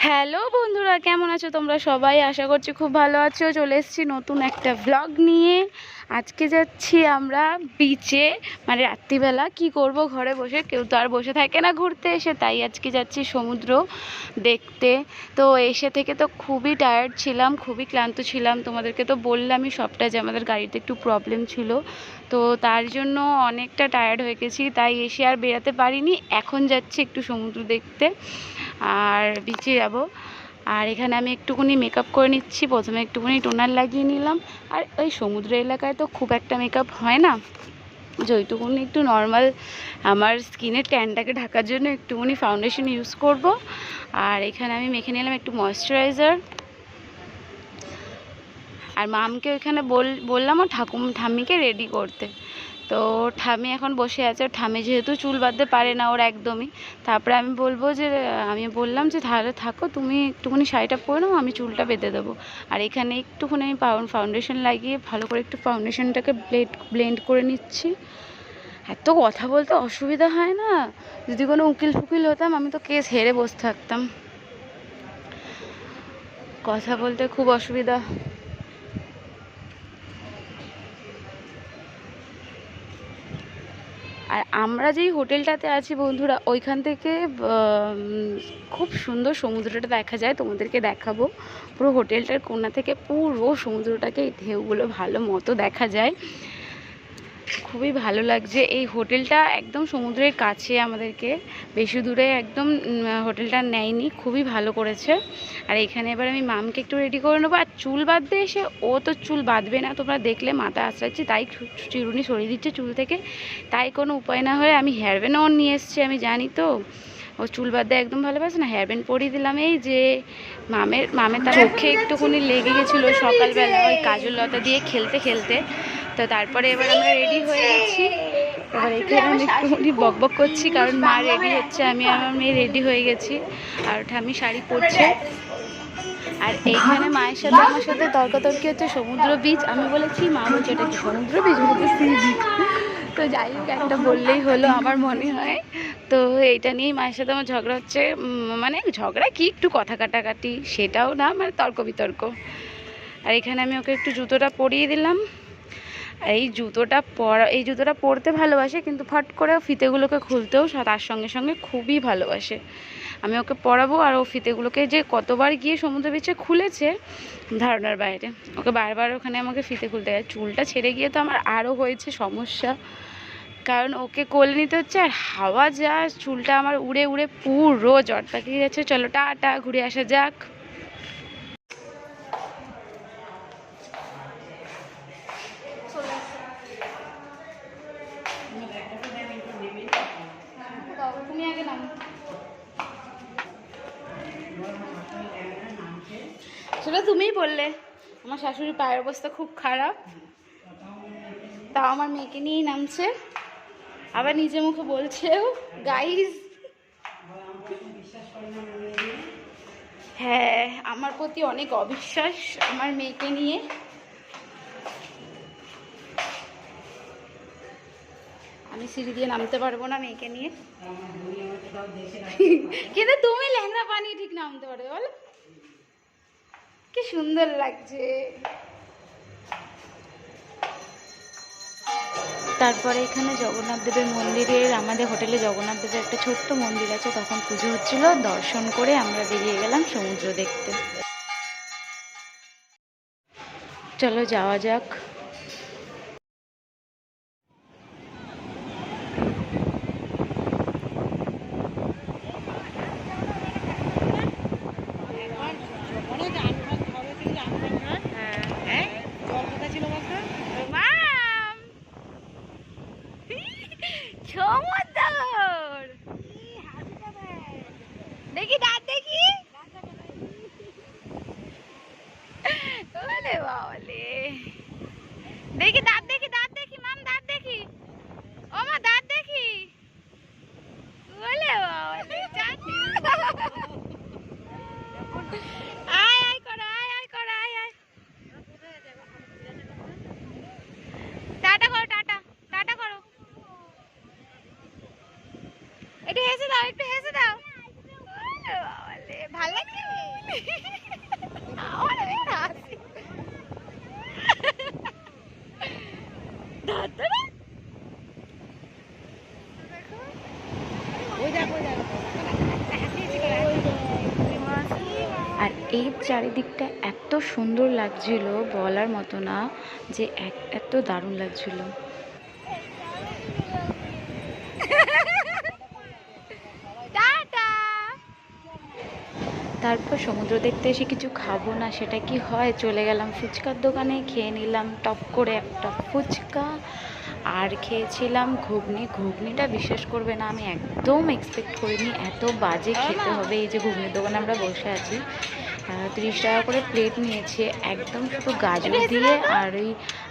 Hello বন্ধুরা, কেমন আছো তোমরা সবাই? আশা করছি খুব ভালো আছো। চলে এসেছি নতুন একটা ভ্লগ নিয়ে। আজকে যাচ্ছি আমরা বিচে, মানে রাত্রিবেলা। কি করব, ঘরে বসে কেউ তো আর বসে থাকে না ঘুরতে এসে, তাই আজকে যাচ্ছি সমুদ্র দেখতে। তো এসে থেকে তো খুবই টায়ার্ড ছিলাম, খুবই ক্লান্ত ছিলাম। তোমাদেরকে তো বললামই সবটা, যে আমাদের গাড়িতে একটু প্রবলেম ছিল, তো তার জন্য অনেকটা টায়ার্ড হয়ে গেছি, তাই এসে আর বেরাতে পারিনি। এখন যাচ্ছি একটু সমুদ্র দেখতে আর বিচে যাব। আর এখানে আমি একটুখানি মেকআপ করে নিচ্ছি। প্রথমে একটুখানি টোনার লাগিয়ে নিলাম। আর ওই সমুদ্র এলাকায় তো খুব একটা মেকআপ হয় না, যেটুকুনি একটু নর্মাল আমার স্কিনের ট্যানটাকে ঢাকার জন্য একটুখানি ফাউন্ডেশন ইউজ করব। আর এখানে আমি মেখে নিলাম একটু ময়েশ্চারাইজার। আর মামকে ওইখানে বললাম ও ঠাম্মিকে রেডি করতে। তো ঠাম্মি এখন বসে আছে। ঠাম্মি যেহেতু চুল বাঁধতে পারে না ওর একদমই, তারপরে আমি বললাম যে তাহলে থাকো, তুমি একটুখানি শাড়িটা পরে নাও, আমি চুলটা বেঁধে দেবো। আর এখানে একটুখানি আমি ফাউন্ডেশন লাগিয়ে ভালো করে একটু ফাউন্ডেশনটাকে ব্লেন্ড করে নিচ্ছি। এত কথা বলতে অসুবিধা হয় না, যদি কোনো উকিল ফুকিল হতাম আমি তো কেস হেরে বসে থাকতাম। কথা বলতে খুব অসুবিধা। আর আমরা যেই হোটেলটাতে আছি বন্ধুরা, ওইখান থেকে খুব সুন্দর সমুদ্রটা দেখা যায়। তোমাদেরকে দেখাবো। পুরো হোটেলটার কোণা থেকে পুরো সমুদ্রটাকে ঢেউগুলো ভালো মতো দেখা যায়। খুবই ভালো লাগছে। এই হোটেলটা একদম সমুদ্রের কাছে, আমাদেরকে বেশি দূরে একদম হোটেলটা নেয়নি, খুবই ভালো করেছে। আর এখানে এবার আমি মামকে একটু রেডি করে নেবো। আর চুল বাঁধতে এসে ও তো চুল বাঁধবে না, তোমরা দেখলে মাথা আঁচড়াচ্ছি, তাই চিরুনি সরিয়ে দিচ্ছে চুল থেকে। তাই কোনো উপায় না হয়ে আমি হেয়ার ব্যান্ড ওর নিয়ে এসেছি। আমি জানি তো ও চুল বাঁধতে একদম ভালোবাসে না, হেয়ার ব্যান্ড পরিয়ে দিলাম। এই যে মামের তার চোখে একটুখানি লেগে গেছিলো সকালবেলা ওই কাজল লতা দিয়ে খেলতে খেলতে। তো তারপরে এবার আমরা রেডি হয়ে গেছি। এবার এখানে আমি একটুখানি বকবক করছি, কারণ মা রেডি হচ্ছে, আমি আমার মেয়ে রেডি হয়ে গেছি। আর ঠাম্মি শাড়ি পরছে। আর এইখানে মায়ের সাথে আমার সাথে তর্কাতর্কি হচ্ছে সমুদ্র বীচ। আমি বলেছি, মা বলছে এটা কি সমুদ্র বীচ, বলতে সি বীচ। তো যাই হোক, একটা বললেই হলো আমার মনে হয়। তো এইটা নিয়েই মায়ের সাথে আমার ঝগড়া হচ্ছে। মানে ঝগড়া কি, একটু কথা কাটাকাটি, সেটাও না, মানে তর্ক বিতর্ক। আর এখানে আমি ওকে একটু জুতোটা পরিয়ে দিলাম। আর এই জুতোটা পরতে ভালোবাসে, কিন্তু ফট করে ফিতেগুলোকে খুলতেও তার সঙ্গে সঙ্গে খুবই ভালোবাসে। আমি ওকে পরাবো, আর ও ফিতেগুলোকে যে কতবার গিয়ে সমুদ্র বিচে খুলেছে ধারণার বাইরে। ওকে বারবার ওখানে আমাকে ফিতে খুলতে হয়। চুলটা ছেড়ে গিয়ে তো আমার আরও হয়েছে সমস্যা, কারণ ওকে কোলে নিতে হচ্ছে। আর হাওয়া যা, চুলটা আমার উড়ে উড়ে পুরো জট পাকিয়ে যাচ্ছে। চলো টাটা, ঘুরে আসা যাক। সেটা তুমিই বললে, আমার শাশুড়ির পায়ের অবস্থা খুব খারাপ, তাও আমার মেয়েকে নিয়েই নামছে। আবার নিজে মুখে বলছেও গাইজ। হ্যাঁ, আমার প্রতি অনেক অবিশ্বাস আমার মেয়েকে নিয়ে। আমি সিঁড়ি দিয়ে নামতে পারবো না মেয়েকে নিয়ে। কিন্তু তুমি লেহেঙ্গা বানিয়ে ঠিক নামতে পারবে, বলো কি সুন্দর লাগছে। তারপরে এখানে জগন্নাথ দেবের মন্দিরের, আমাদের হোটেলে জগন্নাথ দেবের একটা ছোট্ট মন্দির আছে, তখন পুজো হচ্ছিল। দর্শন করে আমরা বেরিয়ে গেলাম সমুদ্র দেখতে। চলো যাওয়া যাক। দেখি দাঁত, দেখি বাবলে। আর এই চারিদিকটা এত সুন্দর লাগছিল বলার মতো না, যে এত দারুণ লাগছিল। তারপর সমুদ্র দেখতে এসে কিছু খাবো না সেটা কি হয়, চলে গেলাম ফুচকার দোকানে, খেয়ে নিলাম টপ করে একটা ফুচকা। আর খেয়েছিলাম ঘুগনি। ঘুগনিটা বিশ্বাস করবে না, আমি একদম এক্সপেক্ট করিনি এত বাজে খেতে হবে। এই যে ঘুগনির দোকানে আমরা বসে আছি, 30 টাকা করে প্লেট নিয়েছে, একদম শুধু গাজর দিয়ে আর ওই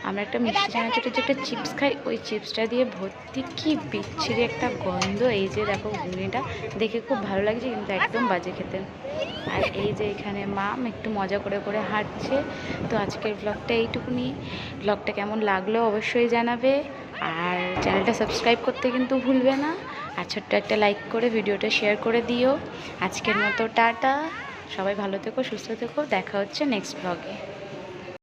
আমরা একটা মিষ্টি চানাচুরের যে একটা চিপস খাই, ওই চিপসটা দিয়ে ভর্তি। কি বিচ্ছিরি একটা গন্ধ। এই যে দেখো ঘুগনিটা দেখে খুব ভালো লাগছে, কিন্তু একদম বাজে খেতে। আর এই যে এখানে মাম একটু মজা করে করে হাঁটছে। তো আজকের ব্লগটা এইটুকুনি। ব্লগটা কেমন লাগলো অবশ্যই জানাবে, আর চ্যানেলটা সাবস্ক্রাইব করতে কিন্তু ভুলবে না। আর ছোট্ট একটা লাইক করে ভিডিওটা শেয়ার করে দিও। আজকের মতো টাটা, সবাই ভালো থেকো, সুস্থ থেকো, দেখা হচ্ছে নেক্সট ব্লগে।